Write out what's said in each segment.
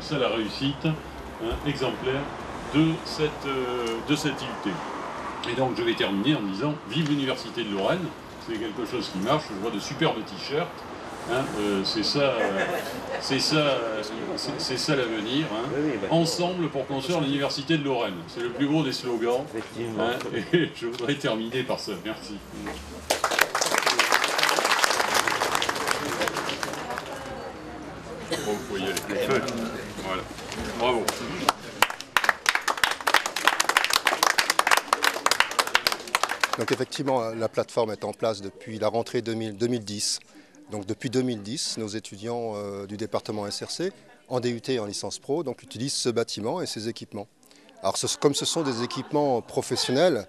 c'est ça la réussite exemplaire de cette IUT. Et donc je vais terminer en disant vive l'Université de Lorraine, c'est quelque chose qui marche, je vois de superbes t-shirts. C'est ça l'avenir. Ensemble pour construire l'Université de Lorraine. C'est le plus gros des slogans. Et je voudrais terminer par ça. Merci. Bon, vous pouvez y aller. Voilà. Bravo. Donc effectivement, la plateforme est en place depuis la rentrée 2010. Donc depuis 2010, nos étudiants du département SRC, en DUT et en licence pro, donc, utilisent ce bâtiment et ses équipements. Alors comme ce sont des équipements professionnels,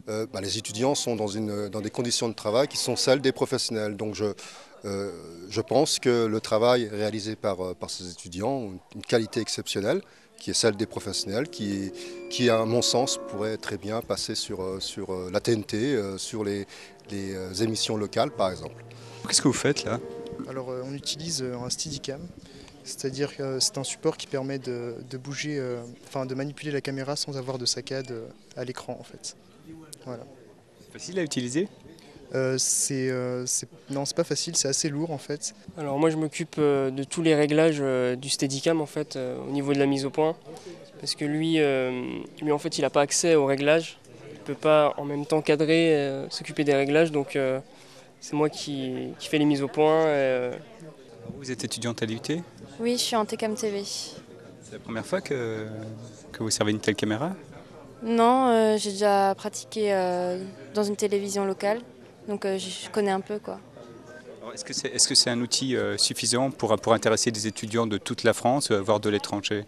les étudiants sont dans des conditions de travail qui sont celles des professionnels. Donc je pense que le travail réalisé par ces étudiants a une qualité exceptionnelle, qui est celle des professionnels, qui à mon sens, pourrait très bien passer sur la TNT, sur les émissions locales par exemple. Qu'est-ce que vous faites là? Alors on utilise un Steadicam, c'est-à-dire que c'est un support qui permet de bouger, de manipuler la caméra sans avoir de saccade à l'écran en fait. Voilà. Facile à utiliser? Non, c'est pas facile, c'est assez lourd en fait. Alors moi je m'occupe de tous les réglages du Steadicam en fait, au niveau de la mise au point, parce que lui en fait il n'a pas accès aux réglages, il ne peut pas en même temps cadrer, s'occuper des réglages, donc c'est moi qui fais les mises au point. Vous êtes étudiante à l'IUT? Oui, je suis en TCAM TV. C'est la première fois que vous servez une telle caméra? Non, j'ai déjà pratiqué dans une télévision locale, donc je connais un peu quoi. Est-ce que c'est un outil suffisant pour intéresser des étudiants de toute la France, voire de l'étranger?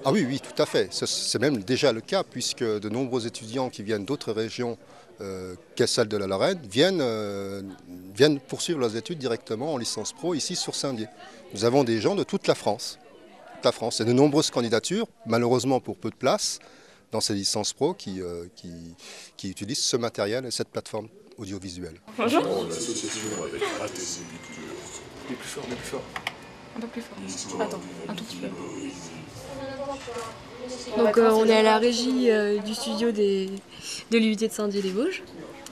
Ah oui, tout à fait. C'est même déjà le cas, puisque de nombreux étudiants qui viennent d'autres régions que celle de la Lorraine viennent poursuivre leurs études directement en licence pro ici sur Saint-Dié. Nous avons des gens de toute la France. Et de nombreuses candidatures, malheureusement pour peu de place, dans ces licences pro qui utilisent ce matériel et cette plateforme audiovisuelle. Bonjour. L'association avec ATC Le plus fort. Un peu plus fort. Attends, un tout petit peu. Donc on est à la régie du studio de l'IUT de Saint-Dié-des-Vosges.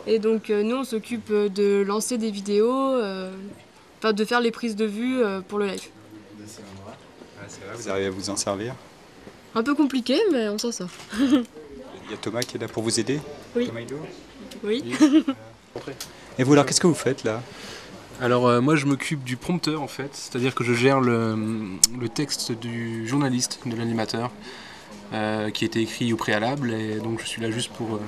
Et donc nous on s'occupe de lancer des vidéos, de faire les prises de vue pour le live. C'est vrai, vous arrivez à vous en servir? Un peu compliqué mais on s'en sort. Il y a Thomas qui est là pour vous aider? Oui. Thomas Hidot? Oui. Et vous alors, qu'est-ce que vous faites là? Alors moi je m'occupe du prompteur en fait, c'est-à-dire que je gère le texte du journaliste, de l'animateur, qui a été écrit au préalable, et donc je suis là juste pour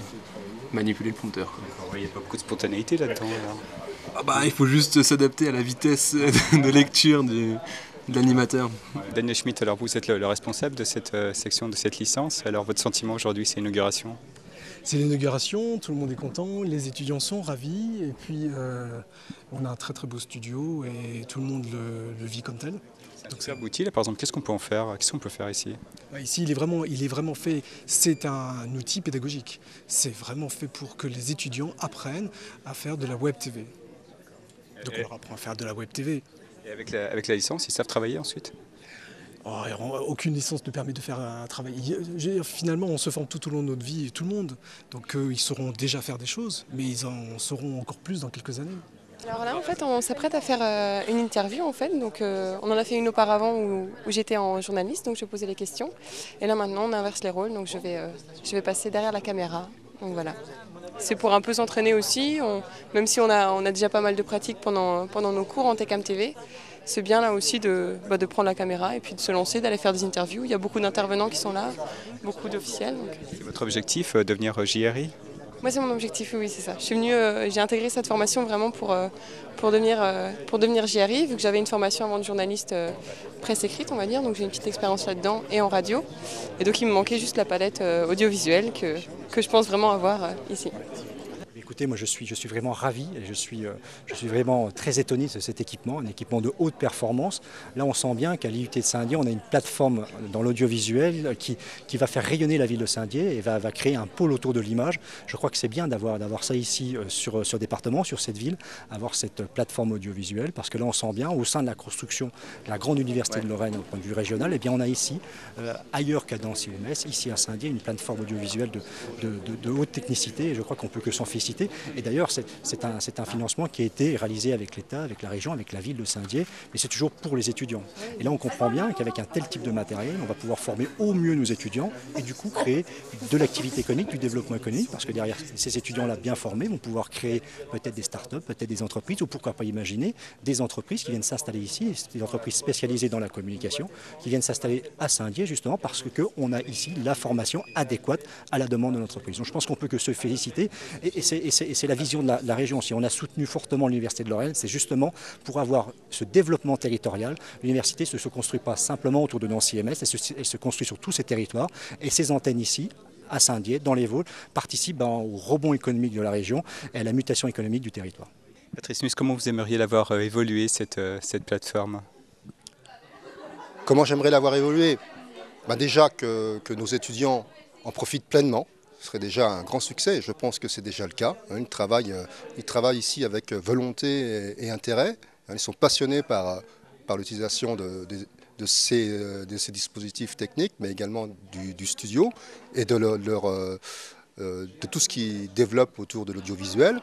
manipuler le prompteur. Il n'y a pas beaucoup de spontanéité là-dedans alors. Il faut juste s'adapter à la vitesse de lecture de l'animateur. Daniel Schmitt, alors vous êtes le responsable de cette section, de cette licence. Alors votre sentiment aujourd'hui, c'est l'inauguration? C'est l'inauguration, tout le monde est content, les étudiants sont ravis, et puis on a un très très beau studio et tout le monde le vit comme tel. Donc c'est abouti là, par exemple, qu'est-ce qu'on peut en faire? Qu'est-ce qu'on peut faire ici? Ici il est vraiment fait, c'est un outil pédagogique, c'est vraiment fait pour que les étudiants apprennent à faire de la web TV. Donc on leur apprend à faire de la web TV. Et avec la licence, ils savent travailler ensuite? Aucune licence ne permet de faire un travail. Finalement, on se forme tout au long de notre vie, tout le monde. Donc ils sauront déjà faire des choses, mais ils en sauront encore plus dans quelques années. Alors là, en fait, on s'apprête à faire une interview, en fait. Donc on en a fait une auparavant où j'étais en journaliste, donc je posais les questions. Et là, maintenant, on inverse les rôles, donc je vais passer derrière la caméra. Donc voilà. C'est pour un peu s'entraîner aussi, même si on a déjà pas mal de pratiques pendant nos cours en TCAM TV. C'est bien là aussi de prendre la caméra et puis de se lancer, d'aller faire des interviews. Il y a beaucoup d'intervenants qui sont là, beaucoup d'officiels. C'est votre objectif, devenir JRI? Moi c'est mon objectif, oui c'est ça. J'ai intégré cette formation vraiment pour devenir JRI, vu que j'avais une formation avant de journaliste presse écrite on va dire, donc j'ai une petite expérience là-dedans et en radio. Et donc il me manquait juste la palette audiovisuelle que je pense vraiment avoir ici. écoutez, moi je suis vraiment ravi et je suis vraiment très étonné de cet équipement, un équipement de haute performance. Là, on sent bien qu'à l'IUT de Saint-Dié, on a une plateforme dans l'audiovisuel qui va faire rayonner la ville de Saint-Dié et va créer un pôle autour de l'image. Je crois que c'est bien d'avoir ça ici sur département, sur cette ville, avoir cette plateforme audiovisuelle, parce que là, on sent bien, au sein de la construction de la grande université de Lorraine au point de vue régional, eh bien, on a ici, ailleurs qu'à Nancy-Metz, ici à Saint-Dié, une plateforme audiovisuelle de haute technicité, et je crois qu'on ne peut que s'en féliciter. Et d'ailleurs, c'est un financement qui a été réalisé avec l'État, avec la région, avec la ville de Saint-Dié, mais c'est toujours pour les étudiants. Et là, on comprend bien qu'avec un tel type de matériel, on va pouvoir former au mieux nos étudiants et du coup créer de l'activité économique, du développement économique, parce que derrière ces étudiants-là bien formés vont pouvoir créer peut-être des start-up, peut-être des entreprises, ou pourquoi pas imaginer des entreprises qui viennent s'installer ici, des entreprises spécialisées dans la communication, qui viennent s'installer à Saint-Dié justement parce qu'on a ici la formation adéquate à la demande de l'entreprise. Donc je pense qu'on peut que se féliciter et c'est la vision de la région. Si on a soutenu fortement l'Université de Lorraine, c'est justement pour avoir ce développement territorial. L'université ne se construit pas simplement autour de Nancy-Metz, elle se construit sur tous ces territoires et ces antennes ici, à Saint-Dié, dans les Vosges, participent au rebond économique de la région et à la mutation économique du territoire. Patrice Mus, comment vous aimeriez l'avoir évolué cette plateforme? Comment j'aimerais l'avoir évolué? Déjà que nos étudiants en profitent pleinement, ce serait déjà un grand succès, et je pense que c'est déjà le cas. Ils travaillent ici avec volonté et intérêt. Ils sont passionnés par l'utilisation de ces dispositifs techniques, mais également du studio et de tout ce qui développe autour de l'audiovisuel.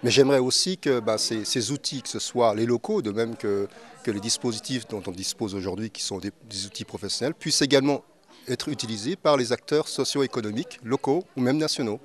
Mais j'aimerais aussi que ces outils, que ce soit les locaux, de même que les dispositifs dont on dispose aujourd'hui, qui sont des outils professionnels, puissent également être utilisés par les acteurs socio-économiques, locaux ou même nationaux.